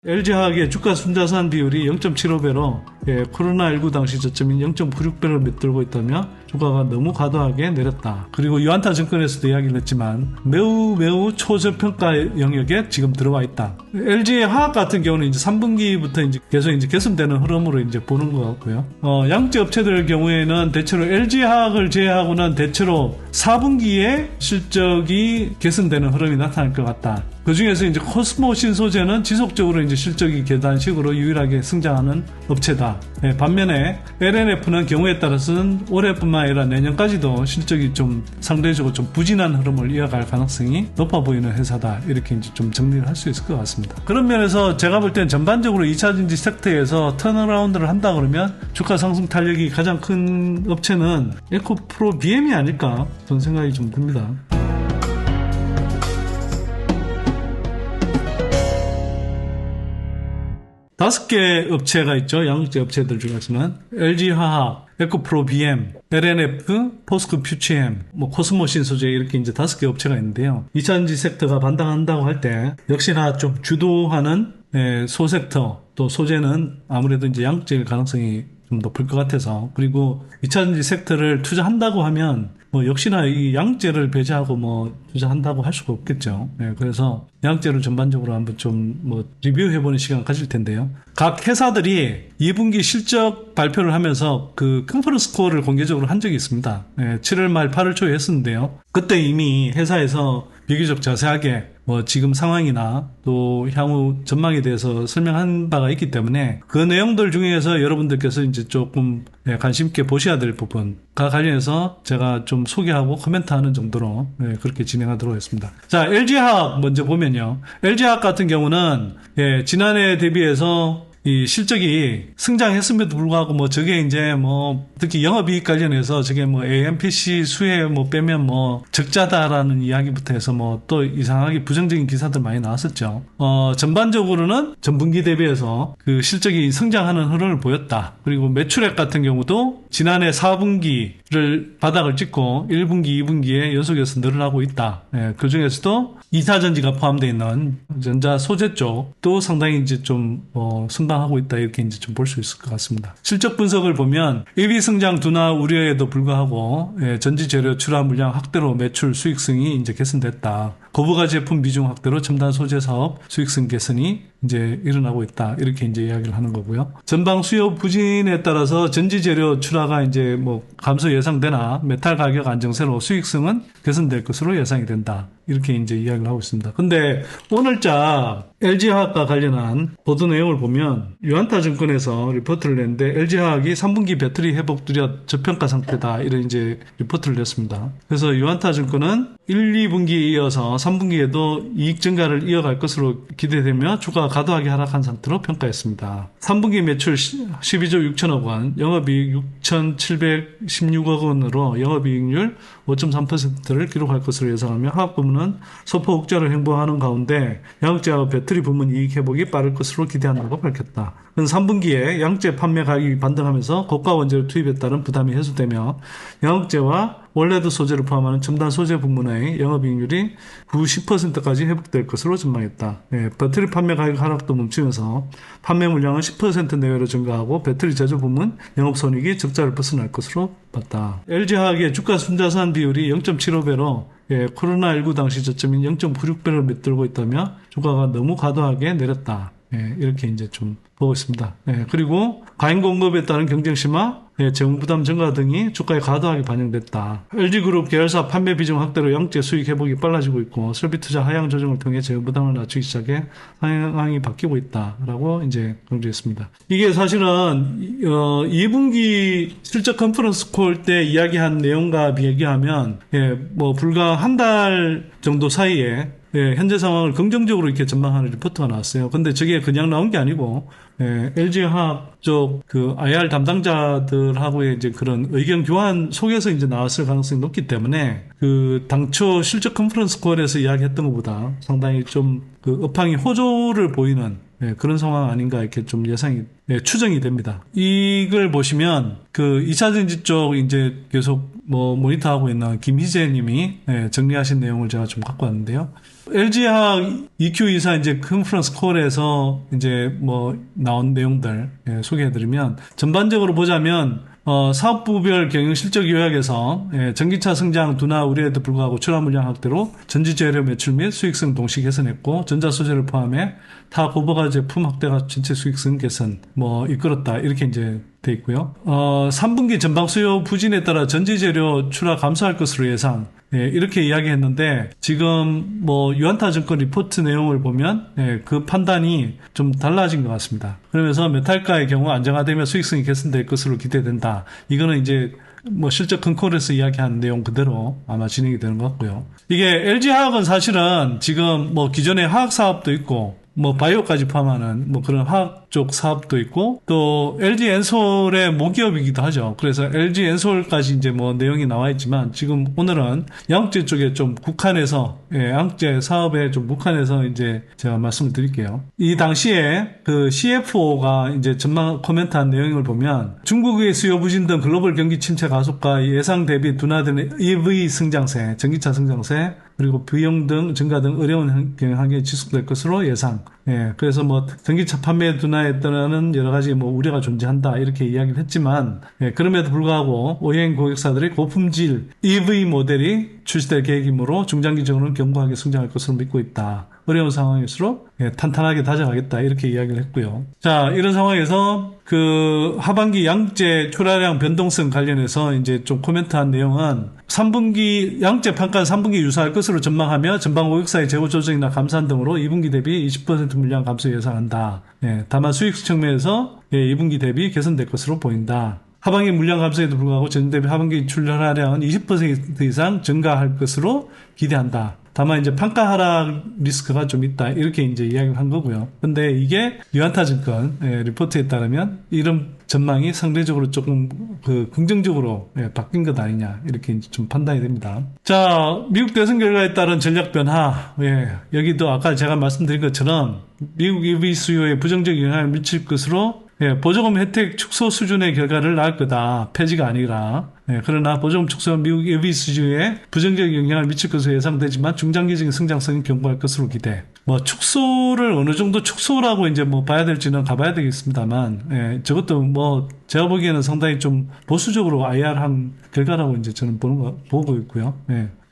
LG화학의 주가 순자산 비율이 0.75배로 코로나19 당시 저점인 0.96배를 밑돌고 있다며 주가가 너무 과도하게 내렸다. 그리고 유안타증권에서도 이야기를 했지만 매우 초저평가 영역에 지금 들어와 있다. LG화학 같은 경우는 이제 3분기부터 이제 계속 이제 개선되는 흐름으로 이제 보는 것 같고요. 양재 업체들 경우에는 대체로 LG화학을 제외하고는 대체로 4분기에 실적이 개선되는 흐름이 나타날 것 같다. 그 중에서 이제 코스모 신소재는 지속적으로 이제 실적이 계단식으로 유일하게 성장하는 업체다. 반면에 LNF는 경우에 따라서는 올해뿐만 아니라 내년까지도 실적이 좀 상대적으로 좀 부진한 흐름을 이어갈 가능성이 높아 보이는 회사다. 이렇게 이제 좀 정리를 할 수 있을 것 같습니다. 그런 면에서 제가 볼 땐 전반적으로 2차전지 섹터에서 턴어라운드를 한다 그러면 주가 상승 탄력이 가장 큰 업체는 에코프로 BM이 아닐까 그런 생각이 좀 듭니다. 다섯 개 업체가 있죠. 양극재 업체들 중에서는 LG화학, 에코프로 BM, LNF, 포스코 퓨처엠, 코스모 신소재 이렇게 이제 다섯 개 업체가 있는데요. 2차전지 섹터가 반등한다고 할 때 역시나 좀 주도하는 소섹터 또 소재는 아무래도 이제 양극재일 가능성이 좀 높을 것 같아서, 그리고 2차전지 섹터를 투자한다고 하면 역시나 이 양극재를 배제하고 투자한다고 할 수가 없겠죠. 그래서 양극재를 전반적으로 한번 좀 리뷰해보는 시간 가질 텐데요. 각 회사들이 2분기 실적 발표를 하면서 그 컨퍼런스 콜을 공개적으로 한 적이 있습니다. 7월 말 8월 초에 했었는데요. 그때 이미 회사에서 비교적 자세하게 지금 상황이나 또 향후 전망에 대해서 설명한 바가 있기 때문에 그 내용들 중에서 여러분들께서 이제 조금 관심 있게 보셔야 될 부분과 관련해서 제가 좀 소개하고 코멘트하는 정도로 그렇게 진행하도록 하겠습니다. 자, LG화학 먼저 보면요. LG화학 같은 경우는 지난해 대비해서 이 실적이 성장했음에도 불구하고 저게 이제 특히 영업이익 관련해서 저게 AMPC 수혜 빼면 적자다라는 이야기부터 해서 또 이상하게 부정적인 기사들 많이 나왔었죠. 전반적으로는 전분기 대비해서 그 실적이 성장하는 흐름을 보였다. 그리고 매출액 같은 경우도 지난해 4분기를 바닥을 찍고 1분기, 2분기에 연속해서 늘어나고 있다. 그 중에서도 2차전지가 포함되어 있는 전자 소재 쪽도 상당히 이제 좀 성장하고 있다. 이렇게 이제 좀 볼 수 있을 것 같습니다. 실적 분석을 보면 1위 성장 둔화 우려에도 불구하고 전지 재료 출하 물량 확대로 매출 수익성이 이제 개선됐다. 고부가 제품 비중 확대로 첨단 소재 사업 수익성 개선이 이제 일어나고 있다. 이렇게 이제 이야기를 하는 거고요. 전방 수요 부진에 따라서 전지 재료 출하가 이제 감소 예상되나 메탈 가격 안정세로 수익성은 개선될 것으로 예상이 된다. 이렇게 이제 이야기를 하고 있습니다. 근데 오늘자 LG화학과 관련한 보도 내용을 보면 유안타증권에서 리포트를 냈는데 LG화학이 3분기 배터리 회복 뚜렷 저평가 상태다. 이런 이제 리포트를 냈습니다. 그래서 유안타증권은 1, 2분기에 이어서 3분기에도 이익 증가를 이어갈 것으로 기대되며 주가가 과도하게 하락한 상태로 평가했습니다. 3분기 매출 12조 6천억 원, 영업이익 6,716억 원으로 영업이익률 5.3%를 기록할 것으로 예상하며 화학 부문은 소폭 흑자를 행보하는 가운데 양극재와 배터리 부문 이익 회복이 빠를 것으로 기대한다고 밝혔다. 3분기에 양극재 판매 가격이 반등하면서 고가 원재료 투입에 따른 부담이 해소되며 양극재와 원래드 소재를 포함하는 첨단 소재 부문의 영업이익률이 90%까지 회복될 것으로 전망했다. 배터리 판매 가격 하락도 멈추면서 판매 물량은 10% 내외로 증가하고 배터리 제조 부문 영업손익이 적자를 벗어날 것으로 봤다. LG화학의 주가 순자산 비율이 0.75배로 코로나19 당시 저점인 0.96배를 밑돌고 있다며 주가가 너무 과도하게 내렸다. 이렇게 이제 좀 보고 있습니다. 그리고 과잉 공급에 따른 경쟁 심화, 재무 부담 증가 등이 주가에 과도하게 반영됐다. LG그룹 계열사 판매 비중 확대로 양극재 수익 회복이 빨라지고 있고 설비 투자 하향 조정을 통해 재무 부담을 낮추기 시작해 상황이 바뀌고 있다라고 이제 강조했습니다. 이게 사실은 2분기 실적 컨퍼런스 콜 때 이야기한 내용과 비교하면 불과 한 달 정도 사이에 현재 상황을 긍정적으로 이렇게 전망하는 리포트가 나왔어요. 근데 저게 그냥 나온 게 아니고, LG화학 쪽 IR 담당자들하고의 이제 그런 의견 교환 속에서 이제 나왔을 가능성이 높기 때문에 당초 실적 컨퍼런스 콜에서 이야기했던 것보다 상당히 좀 업황이 호조를 보이는 그런 상황 아닌가 이렇게 좀 예상이 추정이 됩니다. 이걸 보시면 2차전지 쪽 이제 계속 뭐 모니터하고 있는 김희재 님이 정리하신 내용을 제가 좀 갖고 왔는데요. LG화학 EQ24 이제 컨퍼런스 콜에서 이제 뭐 나온 내용들 소개해드리면, 전반적으로 보자면 사업부별 경영 실적 요약에서 전기차 성장 둔화 우려에도 불구하고 출하 물량 확대로 전지 재료 매출 및 수익성 동시 개선했고, 전자 소재를 포함해 타 고부가 제품 확대가 전체 수익성 개선 뭐 이끌었다, 이렇게 이제 돼 있고요. 3분기 전방 수요 부진에 따라 전지 재료 출하 감소할 것으로 예상, 이렇게 이야기했는데, 지금 뭐 유한타 증권 리포트 내용을 보면 그 판단이 좀 달라진 것 같습니다. 그러면서 메탈가의 경우 안정화되며 수익성이 개선될 것으로 기대된다. 이거는 이제 뭐 실적 컨콜에서 이야기한 내용 그대로 아마 진행이 되는 것 같고요. 이게 LG화학은 사실은 지금 뭐 기존에 화학 사업도 있고, 뭐 바이오까지 포함하는 뭐 그런 화학 쪽 사업도 있고, 또 LG 엔솔의 모기업이기도 하죠. 그래서 LG 엔솔까지 이제 뭐 내용이 나와 있지만, 지금 오늘은 양극재 쪽에 좀 국한해서, 양극재 사업에 좀 국한해서 이제 제가 말씀을 드릴게요. 이 당시에 그 CFO가 이제 전망 코멘트한 내용을 보면, 중국의 수요 부진 등 글로벌 경기 침체 가속과 예상 대비 둔화되는 EV 성장세, 전기차 성장세, 그리고 비용 등 증가 등 어려운 경영 환경이 지속될 것으로 예상. 그래서 뭐 전기차 판매 둔화에 따른 여러 가지 뭐 우려가 존재한다, 이렇게 이야기를 했지만, 그럼에도 불구하고 OEM 고객사들이 고품질 EV 모델이 출시될 계획이므로 중장기적으로는 견고하게 성장할 것으로 믿고 있다. 어려운 상황일수록 탄탄하게 다져가겠다, 이렇게 이야기를 했고요. 자, 이런 상황에서 그 하반기 양극재 출하량 변동성 관련해서 이제 좀 코멘트한 내용은, 3분기 양극재 판가는 3분기 유사할 것으로 전망하며 전방 고객사의 재고 조정이나 감산 등으로 2분기 대비 20% 물량 감소 예상한다. 다만 수익 측면에서 2분기 대비 개선될 것으로 보인다. 하반기 물량 감소에도 불구하고 전 대비 하반기 출하량은 20% 이상 증가할 것으로 기대한다. 다만 이제 판가 하락 리스크가 좀 있다, 이렇게 이제 이야기를 한 거고요. 근데 이게 유한타 증권 리포트에 따르면 이런 전망이 상대적으로 조금 긍정적으로 바뀐 것 아니냐, 이렇게 이제 좀 판단이 됩니다. 자, 미국 대선 결과에 따른 전략 변화, 여기도 아까 제가 말씀드린 것처럼 미국 EV 수요에 부정적 영향을 미칠 것으로, 보조금 혜택 축소 수준의 결과를 낳을 거다, 폐지가 아니라. 그러나 보조금 축소는 미국 EV 수요에 부정적 영향을 미칠 것으로 예상되지만 중장기적인 성장성이 견고할 것으로 기대. 뭐 축소를 어느 정도 축소라고 이제 뭐 봐야 될지는 가봐야 되겠습니다만, 저것도 뭐 제가 보기에는 상당히 좀 보수적으로 IR한 결과라고 이제 저는 보고 있고요.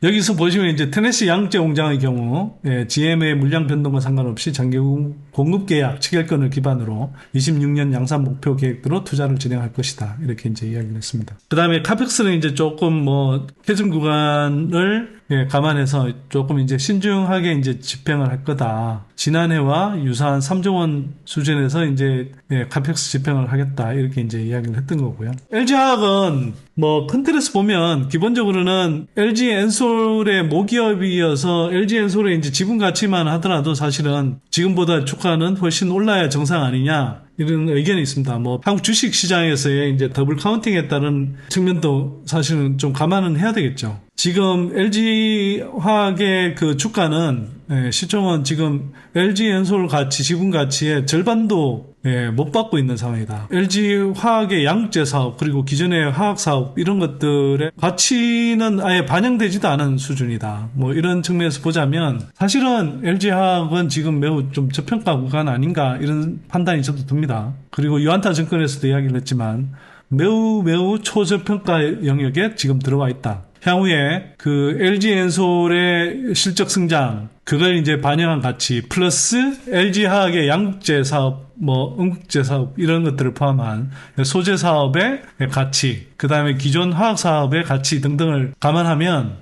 여기서 보시면 이제 테네시 양극재 공장의 경우 GM의 물량 변동과 상관없이 장기 공급 계약 체결권을 기반으로 26년 양산 목표 계획대로 투자를 진행할 것이다, 이렇게 이제 이야기를 했습니다. 그 다음에 카펙스는 이제 조금 뭐 캐즘 구간을 감안해서 조금 이제 신중하게 이제 집행을 할 거다. 지난해와 유사한 3조 원 수준에서 이제 카펙스 집행을 하겠다, 이렇게 이제 이야기를 했던 거고요. LG화학은 뭐 컨트레스 보면 기본적으로는 LG 엔솔의 모기업이어서 LG 엔솔의 이제 지분 가치만 하더라도 사실은 지금보다 주가는 훨씬 올라야 정상 아니냐, 이런 의견이 있습니다. 뭐 한국 주식 시장에서의 이제 더블 카운팅에 따른 측면도 사실은 좀 감안은 해야 되겠죠. 지금 LG 화학의 그 주가는 시총은 지금 LG 엔솔 가치, 지분 가치의 절반도 못 받고 있는 상황이다. LG 화학의 양극재 사업, 그리고 기존의 화학 사업, 이런 것들의 가치는 아예 반영되지도 않은 수준이다. 뭐 이런 측면에서 보자면 사실은 LG 화학은 지금 매우 좀 저평가 구간 아닌가, 이런 판단이 저도 듭니다. 그리고 유한타 증권에서도 이야기를 했지만 매우 초저평가 영역에 지금 들어와 있다. 향후에 그 LG 엔솔의 실적 성장, 그걸 이제 반영한 가치 플러스 LG 화학의 양극재 사업, 뭐 음극재 사업, 이런 것들을 포함한 소재 사업의 가치, 그 다음에 기존 화학 사업의 가치 등등을 감안하면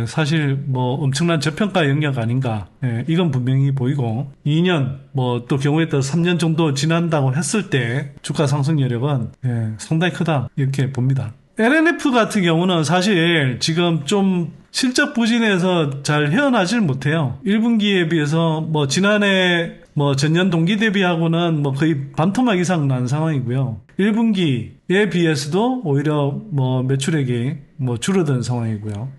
사실 뭐 엄청난 저평가 영역 아닌가, 이건 분명히 보이고, 2년 뭐 또 경우에 따라 3년 정도 지난다고 했을 때 주가 상승 여력은 상당히 크다, 이렇게 봅니다. LNF 같은 경우는 사실 지금 좀 실적 부진에서 잘 헤어나질 못해요. 1분기에 비해서 뭐 지난해 뭐 전년 동기 대비하고는 뭐 거의 반토막 이상 난 상황이고요. 1분기에 비해서도 오히려 뭐 매출액이 뭐 줄어든 상황이고요.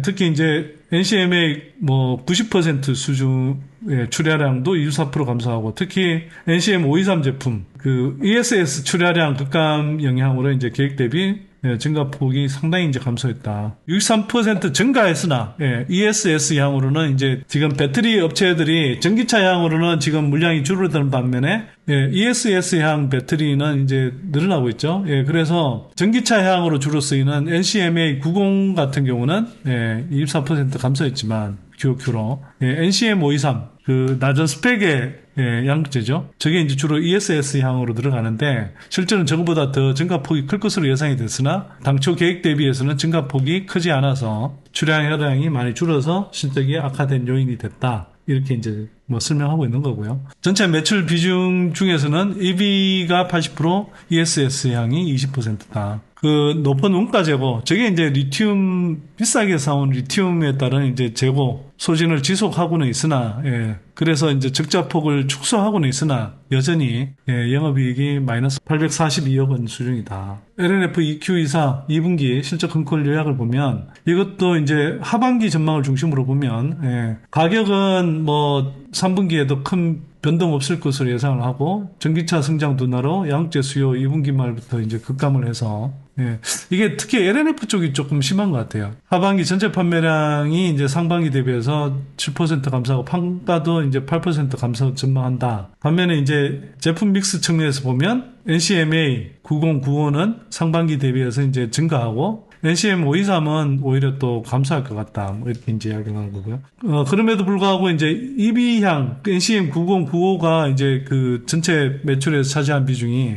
특히 이제 NCM의 뭐 90% 수준의 출하량도 24% 감소하고, 특히 NCM 523 제품 그 ESS 출하량 급감 영향으로 이제 계획 대비 예, 증가폭이 상당히 이제 감소했다. 63% 증가했으나, 예, ESS 향으로는 이제 지금 배터리 업체들이 전기차 향으로는 지금 물량이 줄어드는 반면에, 예, ESS 향 배터리는 이제 늘어나고 있죠. 예, 그래서 전기차 향으로 주로 쓰이는 NCMA 90 같은 경우는, 예, 24% 감소했지만, QOQ로, 예, NCM 523, 그 낮은 스펙의 예, 양극재죠. 저게 이제 주로 ESS 향으로 들어가는데 실제는 저거보다 더 증가폭이 클 것으로 예상이 됐으나 당초 계획 대비해서는 증가폭이 크지 않아서 출하량이 많이 줄어서 실적이 악화된 요인이 됐다. 이렇게 이제 뭐 설명하고 있는 거고요. 전체 매출 비중 중에서는 EV가 80%, ESS 향이 20%다. 그 높은 원가 재고, 저게 이제 리튬 비싸게 사온 리튬에 따른 이제 재고 소진을 지속하고는 있으나, 예, 그래서 이제 적자폭을 축소하고는 있으나 여전히 예, 영업이익이 마이너스 842억 원 수준이다. LNF EQ24 2분기 실적 컨콜 요약을 보면 이것도 이제 하반기 전망을 중심으로 보면 예, 가격은 뭐 3분기에도 큰 변동 없을 것으로 예상을 하고 전기차 성장 둔화로 양극재 수요 2분기 말부터 이제 급감을 해서 예, 이게 특히 LNF 쪽이 조금 심한 것 같아요. 하반기 전체 판매량이 이제 상반기 대비해서 7% 감소하고 판가도 이제 8% 감소 전망한다. 반면에 이제 제품 믹스 측면에서 보면 NCMA 9095는 상반기 대비해서 이제 증가하고 NCM 523은 오히려 또 감소할 것 같다. 뭐 이렇게 이제 이야기하는 거고요. 그럼에도 불구하고 이제 EB향 NCM 9095가 이제 그 전체 매출에서 차지한 비중이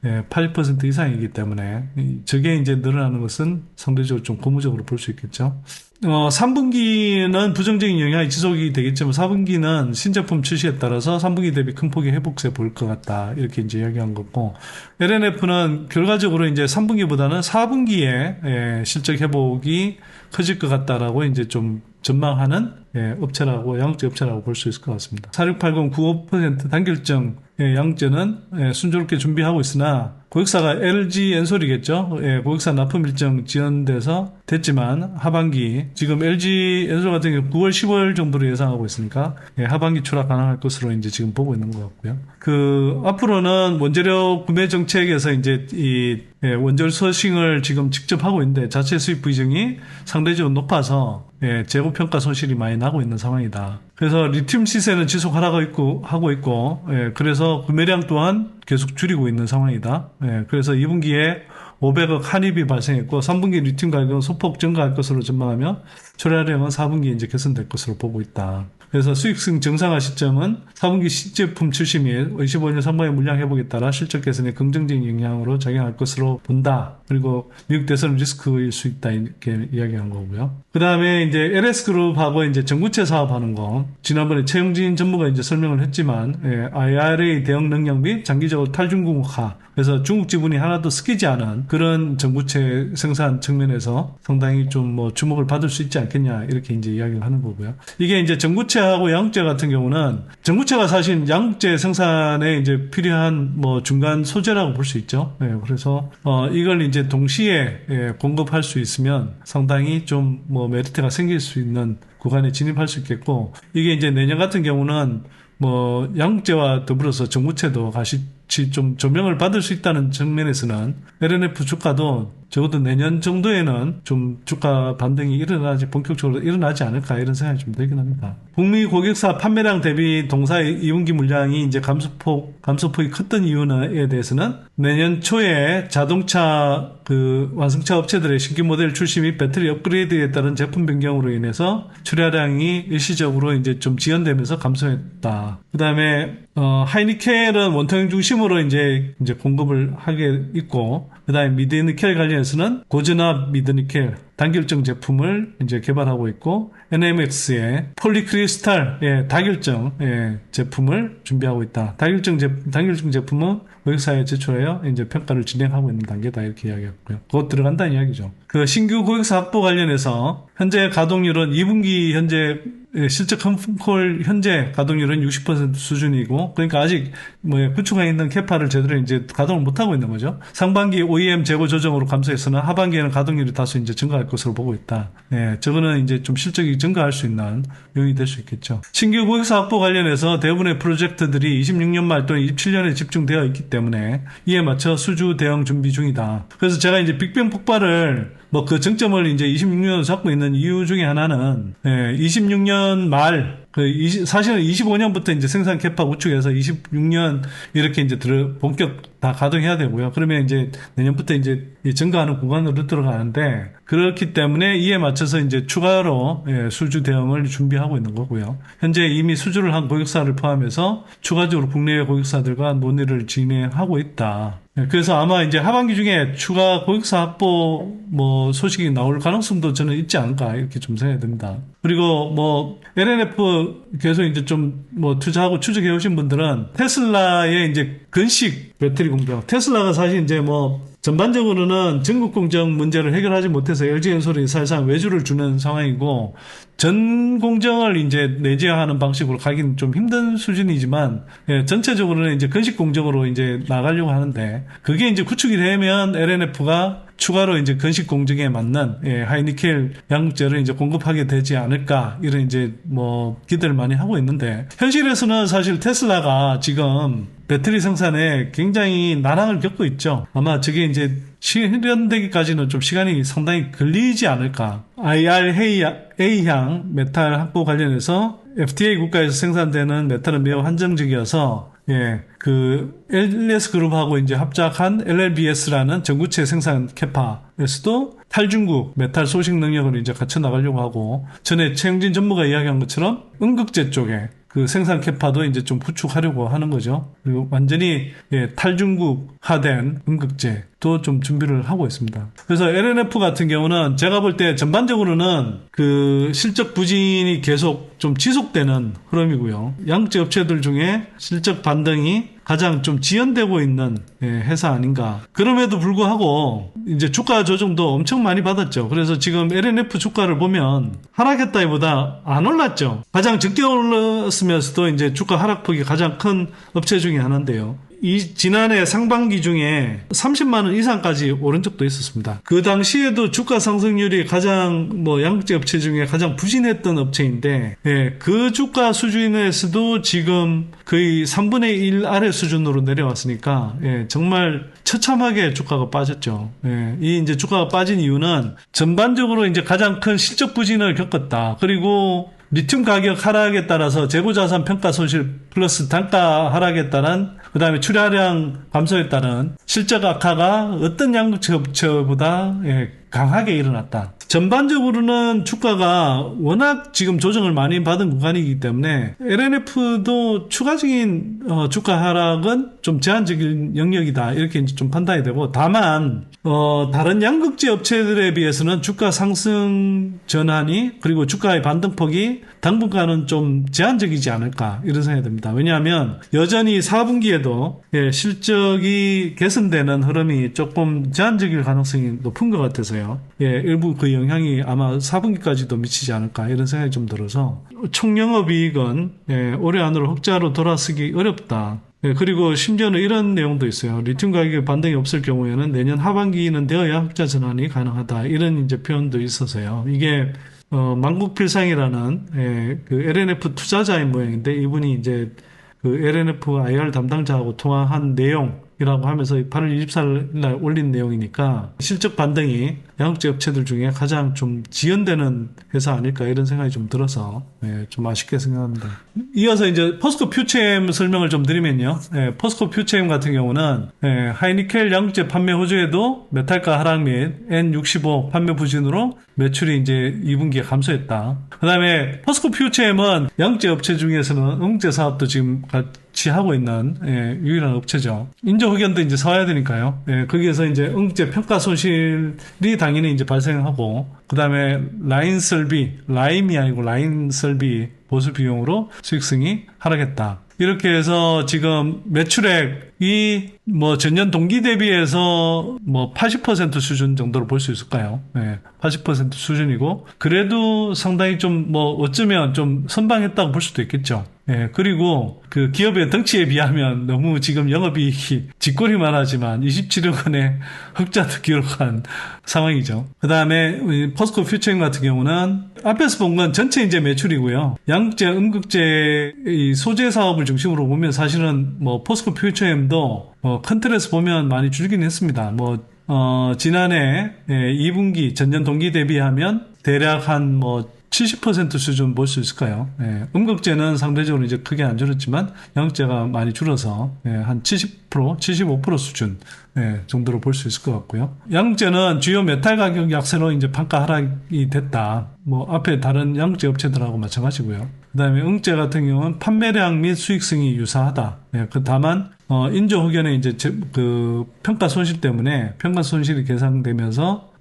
80% 이상이기 때문에 저게 이제 늘어나는 것은 상대적으로 좀 고무적으로 볼 수 있겠죠. 3분기는 부정적인 영향이 지속이 되겠지만 4분기는 신제품 출시에 따라서 3분기 대비 큰 폭의 회복세 보일 것 같다. 이렇게 이제 이야기한 거고 LNF는 결과적으로 이제 3분기보다는 4분기에 실적 회복이 커질 것 같다라고 이제 좀 전망하는 업체라고 양극재 업체라고 볼 수 있을 것 같습니다. 4680 95% 단결정 양극재는 순조롭게 준비하고 있으나 고객사가 LG 엔솔이겠죠. 고객사 납품 일정 지연돼서 됐지만 하반기 지금 LG 엔솔 같은 경우 9월 10월 정도로 예상하고 있으니까 하반기 출하 가능할 것으로 이제 지금 보고 있는 것 같고요. 그 앞으로는 원재료 구매 정책에서 이제 이 원재료 소싱을 지금 직접 하고 있는데 자체 수입 비중이 상대적으로 높아서 재고 평가 손실이 많이 나고 있는 상황이다. 그래서 리튬 시세는 지속 하고 있고 그래서 구매량 또한 계속 줄이고 있는 상황이다. 그래서 2분기에 500억 한입이 발생했고 3분기 리튬 가격은 소폭 증가할 것으로 전망하며 출하량은 4분기에 이제 개선될 것으로 보고 있다. 그래서 수익성 정상화 시점은 4분기 신제품 출시 및 25년 상반기 물량 회복에 따라 실적 개선에 긍정적인 영향으로 작용할 것으로 본다. 그리고 미국 대선은 리스크일 수 있다. 이렇게 이야기한 거고요. 그 다음에 이제 LS그룹하고 이제 전구체 사업하는 거. 지난번에 최영진 전무가 이제 설명을 했지만, IRA 대응 능력 및 장기적으로 탈중국화. 그래서 중국 지분이 하나도 섞이지 않은 그런 전구체 생산 측면에서 상당히 좀 뭐 주목을 받을 수 있지 않겠냐. 이렇게 이제 이야기를 하는 거고요. 이게 이제 전구체하고 양극재 같은 경우는 전구체가 사실 양극재 생산에 이제 필요한 뭐 중간 소재라고 볼 수 있죠. 그래서 이걸 이제 동시에 공급할 수 있으면 상당히 좀 뭐 메리트가 생길 수 있는 구간에 진입할 수 있겠고 이게 이제 내년 같은 경우는 뭐 양극재와 더불어서 전구체도 같이 좀 조명을 받을 수 있다는 측면에서는 LNF 주가도 적어도 내년 정도에는 좀 주가 반등이 본격적으로 일어나지 않을까 이런 생각이 좀 들긴 합니다. 북미 고객사 판매량 대비 동사의 2분기 물량이 이제 감소폭이 컸던 이유에 대해서는 내년 초에 자동차 그 완성차 업체들의 신규 모델 출시 및 배터리 업그레이드에 따른 제품 변경으로 인해서 출하량이 일시적으로 이제 좀 지연되면서 감소했다. 그 다음에 하이니켈은 원통형 중심으로 이제 공급을 하게 있고, 그 다음에 미드니켈 관련해서는 고전압 미드니켈 단결정 제품을 이제 개발하고 있고, NMX의 폴리크리스탈 다결정 제품을 준비하고 있다. 단결정 제품은 고객사에 제출하여 이제 평가를 진행하고 있는 단계다 이렇게 이야기했고요. 그것 들어간다는 이야기죠. 그 신규 고객사 확보 관련해서 현재 가동률은 2분기 현재 실적 컨콜 현재 가동률은 60% 수준이고, 그러니까 아직 뭐 구축해 있는 캐파를 제대로 이제 가동을 못 하고 있는 거죠. 상반기 OEM 재고 조정으로 감소했으나 하반기에는 가동률이 다소 이제 증가할 것으로 보고 있다. 예, 저거는 이제 좀 실적이 증가할 수 있는 요인이 될 수 있겠죠. 신규 고객사 확보 관련해서 대부분의 프로젝트들이 26년 말 또는 27년에 집중되어 있기 때문에 이에 맞춰 수주 대응 준비 중이다. 그래서 제가 이제 빅뱅 폭발을 뭐 그 정점을 이제 26년으로 잡고 있는 이유 중에 하나는 26년 말 사실은 25년부터 이제 생산 캐파 구축해서 26년 이렇게 이제 본격 다 가동해야 되고요. 그러면 이제 내년부터 이제 증가하는 구간으로 들어가는데 그렇기 때문에 이에 맞춰서 이제 추가로 수주 대응을 준비하고 있는 거고요. 현재 이미 수주를 한 고객사를 포함해서 추가적으로 국내외 고객사들과 논의를 진행하고 있다. 그래서 아마 이제 하반기 중에 추가 고객사 확보 뭐 소식이 나올 가능성도 저는 있지 않을까 이렇게 좀 생각이 듭니다. 그리고 뭐 LNF 계속 이제 좀 뭐 투자하고 추적해 오신 분들은 테슬라의 이제 건식 배터리 공장, 테슬라가 사실 이제 뭐 전반적으로는 전국 공정 문제를 해결하지 못해서 LG엔솔이 사실상 외주를 주는 상황이고 전 공정을 이제 내재하는 방식으로 가기는 좀 힘든 수준이지만 전체적으로는 이제 건식 공정으로 이제 나가려고 하는데 그게 이제 구축이 되면 LNF가 추가로 이제 건식 공정에 맞는 하이니켈 양극재를 이제 공급하게 되지 않을까 이런 이제 뭐 기대를 많이 하고 있는데 현실에서는 사실 테슬라가 지금 배터리 생산에 굉장히 난항을 겪고 있죠. 아마 저게 이제 실현되기까지는 좀 시간이 상당히 걸리지 않을까. IRA향 메탈 확보 관련해서 FTA 국가에서 생산되는 메탈은 매우 한정적이어서 그 LS 그룹하고 이제 합작한 LLBS라는 전구체 생산 캐파에서도 탈중국 메탈 소식 능력을 이제 갖춰 나가려고 하고 전에 최영진 전무가 이야기한 것처럼 음극재 쪽에 그 생산 캐파도 이제 좀 구축하려고 하는 거죠. 그리고 완전히 탈중국화된 음극재도 좀 준비를 하고 있습니다. 그래서 LNF 같은 경우는 제가 볼 때 전반적으로는 그 실적 부진이 계속 좀 지속되는 흐름이고요. 양극재 업체들 중에 실적 반등이 가장 좀 지연되고 있는 회사 아닌가. 그럼에도 불구하고 이제 주가 조정도 엄청 많이 받았죠. 그래서 지금 LNF 주가를 보면 하락했다기보다 안 올랐죠. 가장 적게 올랐으면서도 이제 주가 하락폭이 가장 큰 업체 중에 하나인데요. 이 지난해 상반기 중에 30만 원 이상까지 오른 적도 있었습니다. 그 당시에도 주가 상승률이 가장 뭐 양극재 업체 중에 가장 부진했던 업체인데 그 주가 수준에서도 지금 거의 3분의 1 아래 수준으로 내려왔으니까 정말 처참하게 주가가 빠졌죠. 이 이제 주가가 빠진 이유는 전반적으로 이제 가장 큰 실적 부진을 겪었다. 그리고 리튬 가격 하락에 따라서 재고자산 평가 손실 플러스 단가 하락에 따른 그 다음에 출하량 감소에 따른 실적 악화가 어떤 양극재 업체보다 강하게 일어났다. 전반적으로는 주가가 워낙 지금 조정을 많이 받은 구간이기 때문에 LNF도 추가적인 주가 하락은 좀 제한적인 영역이다. 이렇게 이제 좀 판단이 되고 다만 다른 양극재 업체들에 비해서는 주가 상승 전환이 그리고 주가의 반등폭이 당분간은 좀 제한적이지 않을까 이런 생각이 듭니다. 왜냐하면 여전히 4분기에도 실적이 개선되는 흐름이 조금 제한적일 가능성이 높은 것 같아서요. 일부 그 영향이 아마 4분기까지도 미치지 않을까 이런 생각이 좀 들어서 총영업이익은 올해 안으로 흑자로 돌아서기 어렵다. 그리고 심지어는 이런 내용도 있어요. 리튬 가격의 반등이 없을 경우에는 내년 하반기는 되어야 흑자 전환이 가능하다. 이런 이제 표현도 있어서요. 이게 만국필상이라는 그 LNF 투자자인 모양인데 이분이 이제 그 LNF IR 담당자하고 통화한 내용이라고 하면서 8월 24일 날 올린 내용이니까 실적 반등이 양극재 업체들 중에 가장 좀 지연되는 회사 아닐까 이런 생각이 좀 들어서 좀 아쉽게 생각합니다. 이어서 이제 포스코 퓨체엠 설명을 좀 드리면요. 포스코 퓨체엠 같은 경우는 하이니켈 양극재 판매 호조에도 메탈가 하락 및 N65 판매 부진으로 매출이 이제 2분기에 감소했다. 그 다음에 포스코 퓨체엠은 양극재 업체 중에서는 음극재 사업도 지금 같이 하고 있는 유일한 업체죠. 인조 흑연도 이제 사와야 되니까요. 거기에서 이제 음극재 평가 손실이 당연히 이제 발생하고 그 다음에 라인 설비, 라임이 아니고 라인 설비 보수 비용으로 수익성이 하락했다. 이렇게 해서 지금 매출액이 뭐 전년 동기 대비해서 뭐 80% 수준 정도로 볼 수 있을까요? 80% 수준이고 그래도 상당히 좀 뭐 어쩌면 좀 선방했다고 볼 수도 있겠죠. 예, 그리고 그 기업의 덩치에 비하면 너무 지금 영업이익이 쥐꼬리만 하지만 27억 원의 흑자도 기록한 상황이죠. 그 다음에 포스코 퓨처엠 같은 경우는 앞에서 본 건 전체 이제 매출이고요. 양극재, 음극재 이 소재 사업을 중심으로 보면 사실은 뭐 포스코 퓨처엠도 큰 틀에서 보면 많이 줄긴 했습니다. 지난해 2분기 전년 동기 대비하면 대략 한 70% 수준 볼 수 있을까요? 예, 음극재는 상대적으로 이제 크게 안 줄었지만 양극재가 많이 줄어서 한 70%, 75% 수준 정도로 볼 수 있을 것 같고요. 양극재는 주요 메탈 가격 약세로 이제 판가 하락이 됐다. 앞에 다른 양극재 업체들하고 마찬가지고요. 그다음에 음극재 같은 경우는 판매량 및 수익성이 유사하다. 다만 인조 흑연의 이제 그 평가 손실 때문에 평가 손실이 계산되면서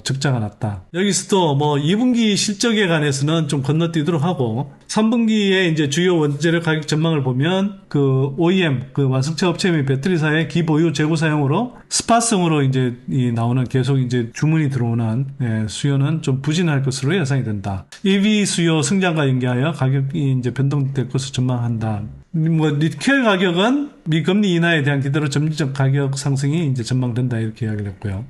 적자가 났다. 여기서도 2분기 실적에 관해서는 좀 건너뛰도록 하고 3분기에 이제 주요 원재료 가격 전망을 보면 그 OEM 그 완성차 업체 및 배터리사의 기보유 재고 사용으로 스팟성으로 이제 나오는 계속 이제 주문이 들어오는 수요는 좀 부진할 것으로 예상이 된다. EV 수요 성장과 연계하여 가격이 이제 변동될 것으로 전망한다. 니켈 가격은 미금리 인하에 대한 기대로 점진적 가격 상승이 이제 전망된다 이렇게 이야기를 했고요.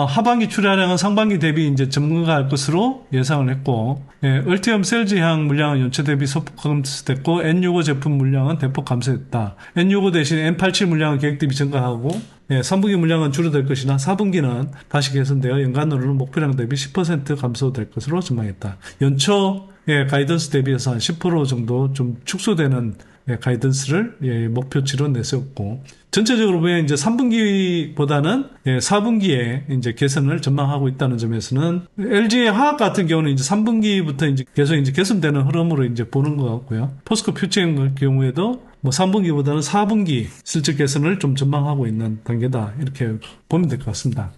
하반기 출하량은 상반기 대비 이제 증가할 것으로 예상을 했고, 얼티엄 셀즈향 물량은 연초 대비 소폭 감소됐고, N65 제품 물량은 대폭 감소했다. N65 대신 N87 물량은 계획 대비 증가하고, 3분기 물량은 줄어들 것이나 4분기는 다시 개선되어 연간으로는 목표량 대비 10% 감소될 것으로 전망했다. 연초 가이던스 대비해서 한 10% 정도 좀 축소되는 가이던스를 목표치로 내세웠고, 전체적으로 보면 이제 3분기보다는 4분기에 이제 개선을 전망하고 있다는 점에서는 LG 화학 같은 경우는 이제 3분기부터 이제 계속 이제 개선되는 흐름으로 이제 보는 것 같고요. 포스코 퓨처엠 경우에도 3분기보다는 4분기 실적 개선을 좀 전망하고 있는 단계다 이렇게 보면 될 것 같습니다.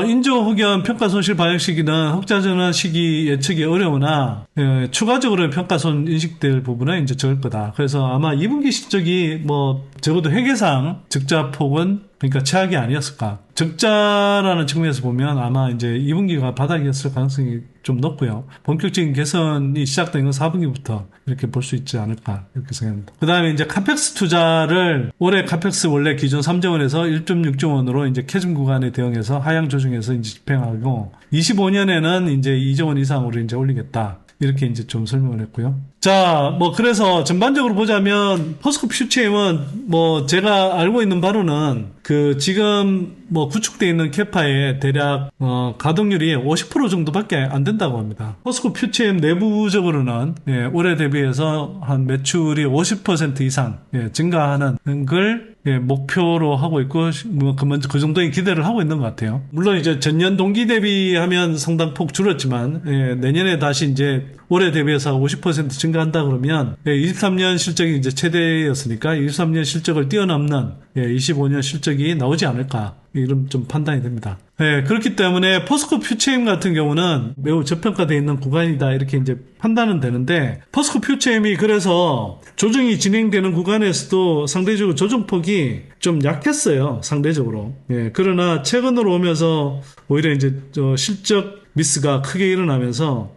인조 흑연 평가 손실 반영 시기는 흑자 전환 시기 예측이 어려우나 추가적으로 평가 손 인식될 부분은 이제 적을 거다. 그래서 아마 2분기 실적이 적어도 회계상 적자 폭은 그러니까 최악이 아니었을까. 적자라는 측면에서 보면 아마 이제 2분기가 바닥이었을 가능성이 좀 높고요. 본격적인 개선이 시작된 건 4분기부터 이렇게 볼 수 있지 않을까 이렇게 생각합니다. 그 다음에 이제 카펙스 투자를 올해 카펙스 원래 기존 3조 원에서 1.6조 원으로 이제 캐즘 구간에 대응해서 하향 조정해서 이제 집행하고 25년에는 이제 2조 원 이상으로 이제 올리겠다. 이렇게 이제 좀 설명을 했고요. 자, 그래서 전반적으로 보자면, 포스코 퓨처엠은 제가 알고 있는 바로는, 지금 구축되어 있는 캐파의 대략, 가동률이 50% 정도밖에 안 된다고 합니다. 포스코 퓨처엠 내부적으로는, 올해 대비해서 한 매출이 50% 이상, 증가하는 걸, 목표로 하고 있고, 그 정도의 기대를 하고 있는 것 같아요. 물론 이제 전년 동기 대비하면 상당폭 줄었지만, 내년에 다시 이제 올해 대비해서 50% 증가한다 그러면, 23년 실적이 이제 최대였으니까, 23년 실적을 뛰어넘는, 25년 실적이 나오지 않을까. 이런 좀 판단이 됩니다. 그렇기 때문에 포스코 퓨처엠 같은 경우는 매우 저평가되어 있는 구간이다 이렇게 이제 판단은 되는데 포스코 퓨처엠이 그래서 조정이 진행되는 구간에서도 상대적으로 조정폭이 좀 약했어요. 상대적으로. 그러나 최근으로 오면서 오히려 이제 실적 미스가 크게 일어나면서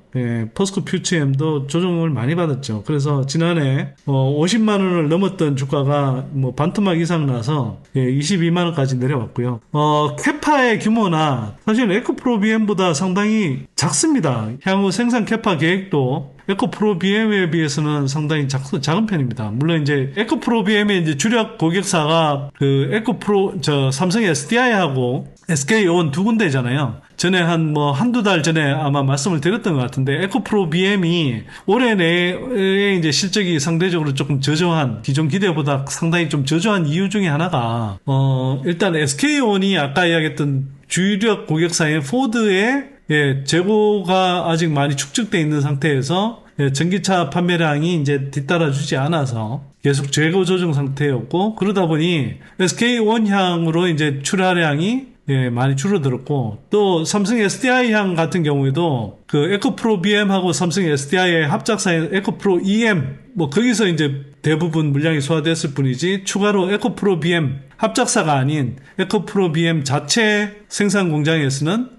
포스코 퓨처엠도 조정을 많이 받았죠. 그래서 지난해 50만 원을 넘었던 주가가 반토막 이상 나서 22만 원까지 내려왔고요. 캐파의 규모나 사실 에코프로-BM보다 상당히 작습니다. 향후 생산 캐파 계획도 에코프로-BM에 비해서는 상당히 작은 편입니다. 물론 이제 에코프로-BM의 이제 주력 고객사가 삼성 SDI하고 SK온 두 군데잖아요. 전에 한두 달 전에 아마 말씀을 드렸던 것 같은데, 에코프로-BM이 올해 내에 이제 실적이 상대적으로 조금 저조한, 기존 기대보다 상당히 좀 저조한 이유 중에 하나가, 일단 SK온이 아까 이야기했던 주력 고객사인 포드의 재고가 아직 많이 축적되어 있는 상태에서 전기차 판매량이 이제 뒤따라주지 않아서 계속 재고 조정 상태였고, 그러다 보니 SK온향으로 이제 출하량이 많이 줄어들었고, 또 삼성 SDI향 같은 경우에도 에코프로-BM하고 삼성 SDI의 합작사인 에코프로-EM 거기서 이제 대부분 물량이 소화됐을 뿐이지 추가로 에코프로-BM 합작사가 아닌 에코프로-BM 자체 생산 공장에서는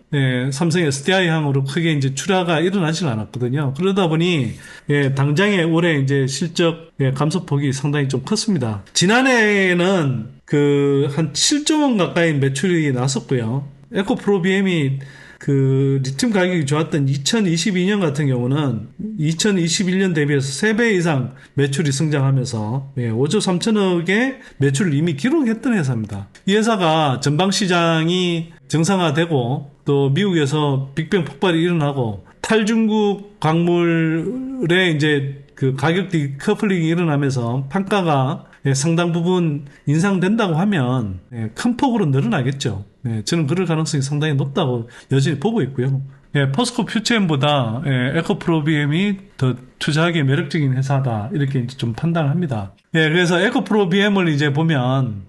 삼성의 SDI항으로 크게 이제 출하가 일어나질 않았거든요. 그러다 보니 당장에 올해 이제 실적 감소폭이 상당히 좀 컸습니다. 지난해에는 한 7조 원 가까이 매출이 났었고요. 에코프로비엠이 리튬 가격이 좋았던 2022년 같은 경우는 2021년 대비해서 3배 이상 매출이 성장하면서 5조 3천억의 매출을 이미 기록했던 회사입니다. 이 회사가 전방시장이 정상화되고 또 미국에서 빅뱅 폭발이 일어나고 탈중국 광물의 이제 가격 디커플링이 일어나면서 판가가 상당 부분 인상된다고 하면 큰 폭으로 늘어나겠죠. 저는 그럴 가능성이 상당히 높다고 여전히 보고 있고요. 포스코 퓨처엠보다 에코프로비엠이 더 투자하기에 매력적인 회사다 이렇게 이제 좀 판단을 합니다. 그래서 에코프로비엠을 이제 보면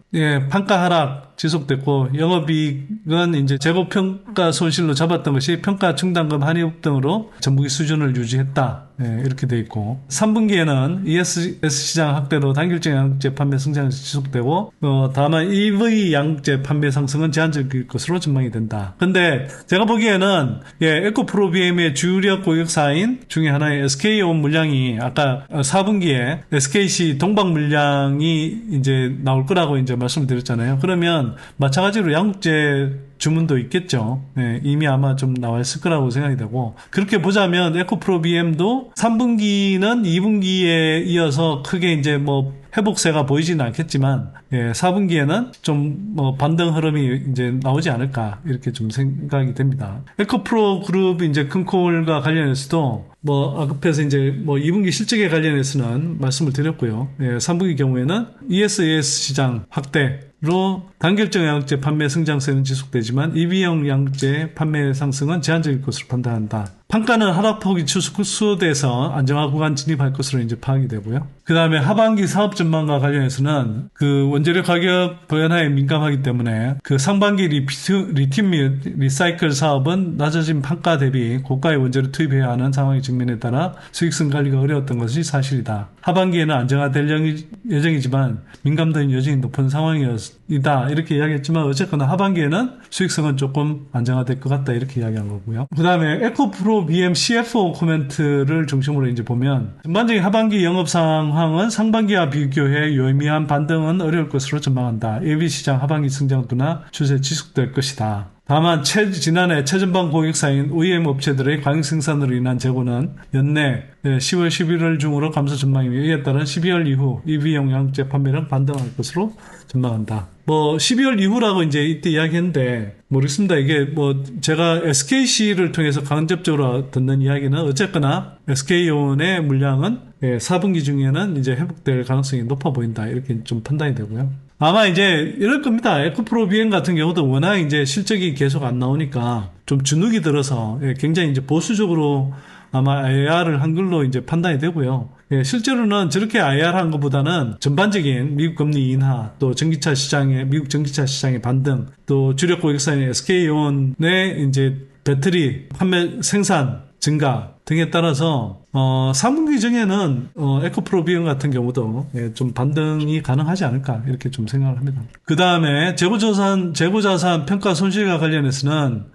판가 하락 지속됐고 영업이익은 이제 재고 평가 손실로 잡았던 것이 평가 충당금 한입 등으로 전분기 수준을 유지했다. 이렇게 돼 있고 3분기에는 ESS 시장 확대로 단결적 양극재 판매 성장이 지속되고 다만 EV 양극재 판매 상승은 제한적일 것으로 전망이 된다. 근데 제가 보기에는 에코프로비엠의 주력 고객사인 중에 하나의 SK온 물량이 아까 4분기에 SKC 동박 물량이 이제 나올 거라고 이제 말씀을 드렸잖아요. 그러면 마찬가지로 양극재 주문도 있겠죠. 이미 아마 좀 나와 있을 거라고 생각이 되고 그렇게 보자면 에코프로비엠도 3분기는 2분기에 이어서 크게 이제 뭐 회복세가 보이지는 않겠지만 4분기에는 좀 뭐 반등 흐름이 이제 나오지 않을까 이렇게 좀 생각이 됩니다. 에코프로 그룹 이제 큰콜과 관련해서도 뭐 앞에서 이제 뭐 2분기 실적에 관련해서는 말씀을 드렸고요. 3분기 경우에는 ESS 시장 확대로 단결적 양극재 판매 성장세는 지속되지만 EV형 양극재 판매 상승은 제한적일 것으로 판단한다. 판가는 하락폭이 축소돼서 안정화 구간 진입할 것으로 이제 파악이 되고요. 그 다음에 하반기 사업 전망과 관련해서는 원재료 가격 변화에 민감하기 때문에 상반기 리튬 및 리사이클 사업은 낮아진 판가 대비 고가의 원재료 투입해야 하는 상황의 측면에 따라 수익성 관리가 어려웠던 것이 사실이다. 하반기에는 안정화될 예정이지만 민감도는 여전히 높은 상황이다. 이렇게 이야기했지만 어쨌거나 하반기에는 수익성은 조금 안정화될 것 같다. 이렇게 이야기한 거고요. 그 다음에 에코프로 BM CFO 코멘트를 중심으로 이제 보면 전반적인 하반기 영업 상황은 상반기와 비교해 유의미한 반등은 어려울 것으로 전망한다. AV 시장 하반기 성장도나 추세 지속될 것이다. 다만 지난해 최전방 고객사인 OEM 업체들의 과잉 생산으로 인한 재고는 연내 10월 11월 중으로 감소 전망이며 이에 따른 12월 이후 EV용 양극재 판매량 반등할 것으로 전망한다. 뭐 12월 이후라고 이제 이때 이야기했는데 모르겠습니다. 이게 뭐 제가 SKC를 통해서 간접적으로 듣는 이야기는 어쨌거나 SK온의 물량은 4분기 중에는 이제 회복될 가능성이 높아 보인다. 이렇게 좀 판단이 되고요. 아마 이제 이럴 겁니다. 에코프로비엠 같은 경우도 워낙 이제 실적이 계속 안 나오니까 좀 주눅이 들어서 굉장히 이제 보수적으로 아마 IR을 한 걸로 이제 판단이 되고요. 실제로는 저렇게 IR 한 것보다는 전반적인 미국 금리 인하, 또 미국 전기차 시장의 반등, 또 주력 고객사인 SK온의 이제 배터리 판매 생산 증가 등에 따라서 3분기 중에는 에코프로비엠 같은 경우도 좀 반등이 가능하지 않을까 이렇게 좀 생각을 합니다. 그 다음에 재고자산 평가 손실과 관련해서는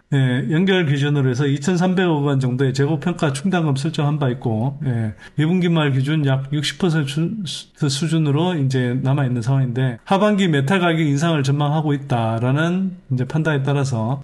연결 기준으로 해서 2,300억 원 정도의 재고평가 충당금 설정한 바 있고 2분기 말 기준 약 60% 수준으로 이제 남아있는 상황인데 하반기 메탈 가격 인상을 전망하고 있다라는 이제 판단에 따라서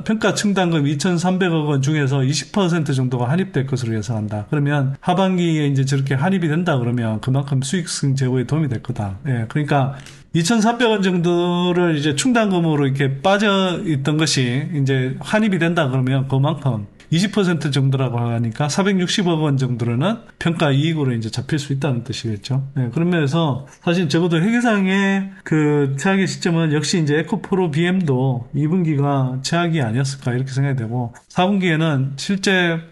평가 충당금 2,300억 원 중에서 20% 정도가 한입될 것으로 예상한다. 그러면 하반기에 이제 저렇게 한입이 된다 그러면 그만큼 수익성 제고에 도움이 될 거다. 그러니까 2,400원 정도를 이제 충당금으로 이렇게 빠져 있던 것이 이제 한입이 된다 그러면 그만큼 20% 정도라고 하니까 460억 원 정도로는 평가 이익으로 이제 잡힐 수 있다는 뜻이겠죠. 그런 면에서 사실 적어도 회계상의 최악의 시점은 역시 이제 에코프로비엠도 2분기가 최악이 아니었을까 이렇게 생각이 되고 4분기에는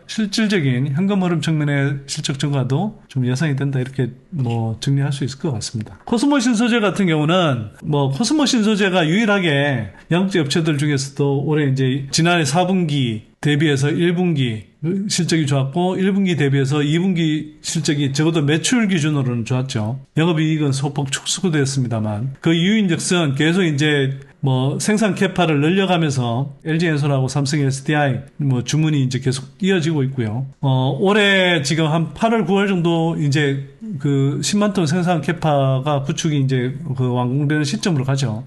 실질적인 현금 흐름 측면의 실적 증가도 좀 예상이 된다 이렇게 뭐 정리할 수 있을 것 같습니다. 코스모 신소재 같은 경우는 코스모 신소재가 유일하게 양극재 업체들 중에서도 올해 이제 지난해 4분기 대비해서 1분기 실적이 좋았고 1분기 대비해서 2분기 실적이 적어도 매출 기준으로는 좋았죠. 영업이익은 소폭 축소되었습니다만 그 이유인즉슨 계속 이제 뭐 생산 캐파를 늘려가면서 LG엔솔하고 삼성 SDI 뭐 주문이 이제 계속 이어지고 있고요. 올해 지금 한 8월, 9월 정도 이제 그 10만 톤 생산 캐파가 구축이 이제 그 완공되는 시점으로 가죠.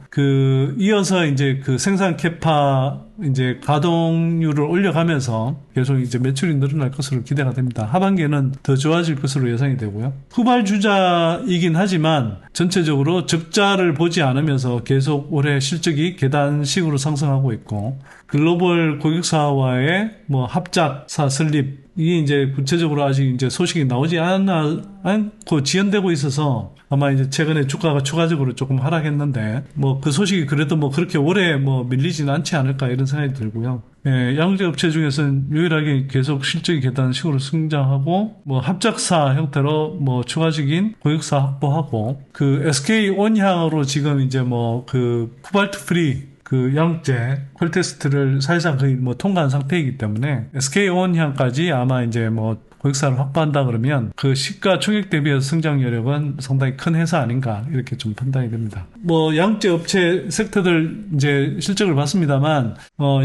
이어서 이제 그 생산 캐파 이제 가동률을 올려가면서 계속 이제 매출이 늘어날 것으로 기대가 됩니다. 하반기에는 더 좋아질 것으로 예상이 되고요. 후발주자이긴 하지만 전체적으로 적자를 보지 않으면서 계속 올해 실적이 계단식으로 상승하고 있고, 글로벌 고객사와의 뭐 합작사 설립, 이게 이제 구체적으로 아직 이제 소식이 나오지 않고 지연되고 있어서 아마 이제 최근에 주가가 추가적으로 조금 하락했는데, 뭐 그 소식이 그래도 뭐 그렇게 오래 뭐 밀리지는 않지 않을까 이런 생각이 들고요. 예, 양재 업체 중에서는 유일하게 계속 실적이 계단식으로 성장하고, 뭐 합작사 형태로 뭐 추가적인 고객사 확보하고, 그 SK 온향으로 지금 이제 뭐 그 코발트 프리 그 양재 퀄테스트를 사실상 거의 뭐 통과한 상태이기 때문에 SK 온향까지 아마 이제 뭐 고객사를 확보한다 그러면 그 시가 총액 대비해서 성장 여력은 상당히 큰 회사 아닌가 이렇게 좀 판단이 됩니다. 뭐 양재 업체 섹터들 이제 실적을 봤습니다만,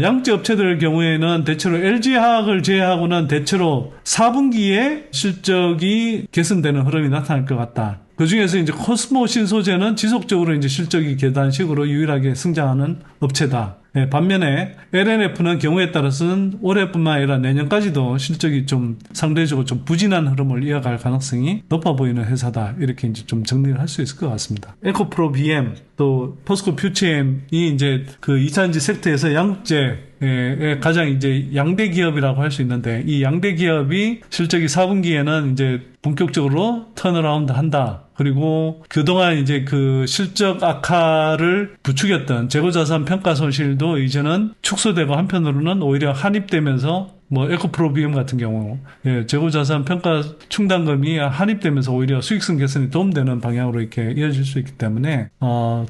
양재 업체들 경우에는 대체로 LG화학을 제외하고는 대체로 4분기에 실적이 개선되는 흐름이 나타날 것 같다. 그 중에서 이제 코스모 신소재는 지속적으로 이제 실적이 계단식으로 유일하게 성장하는 업체다. 예, 반면에 LNF는 경우에 따라서는 올해뿐만 아니라 내년까지도 실적이 좀 상대적으로 좀 부진한 흐름을 이어갈 가능성이 높아 보이는 회사다. 이렇게 이제 좀 정리를 할 수 있을 것 같습니다. 에코프로 BM 또 포스코 퓨처엠이 이제 그 2차전지 섹터에서 양재의 가장 이제 양대 기업이라고 할 수 있는데, 이 양대 기업이 실적이 4분기에는 이제 본격적으로 턴어라운드 한다. 그리고 그동안 이제 그 실적 악화를 부추겼던 재고자산 평가 손실도 이제는 축소되고, 한편으로는 오히려 환입되면서 뭐 에코프로 BM 같은 경우 재고자산 평가 충당금이 환입되면서 오히려 수익성 개선에 도움되는 방향으로 이렇게 이어질 수 있기 때문에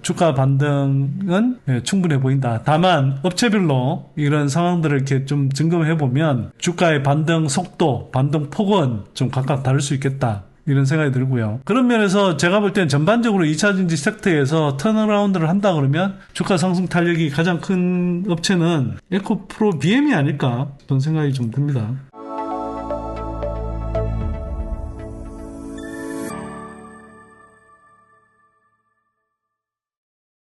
주가 반등은 충분해 보인다. 다만 업체별로 이런 상황들을 이렇게 좀 점검해 보면 주가의 반등 속도, 반등 폭은 좀 각각 다를 수 있겠다. 이런 생각이 들고요. 그런 면에서 제가 볼 때는 전반적으로 2차전지 섹터에서 턴어라운드를 한다 그러면 주가 상승 탄력이 가장 큰 업체는 에코프로 BM이 아닐까 그런 생각이 좀 듭니다.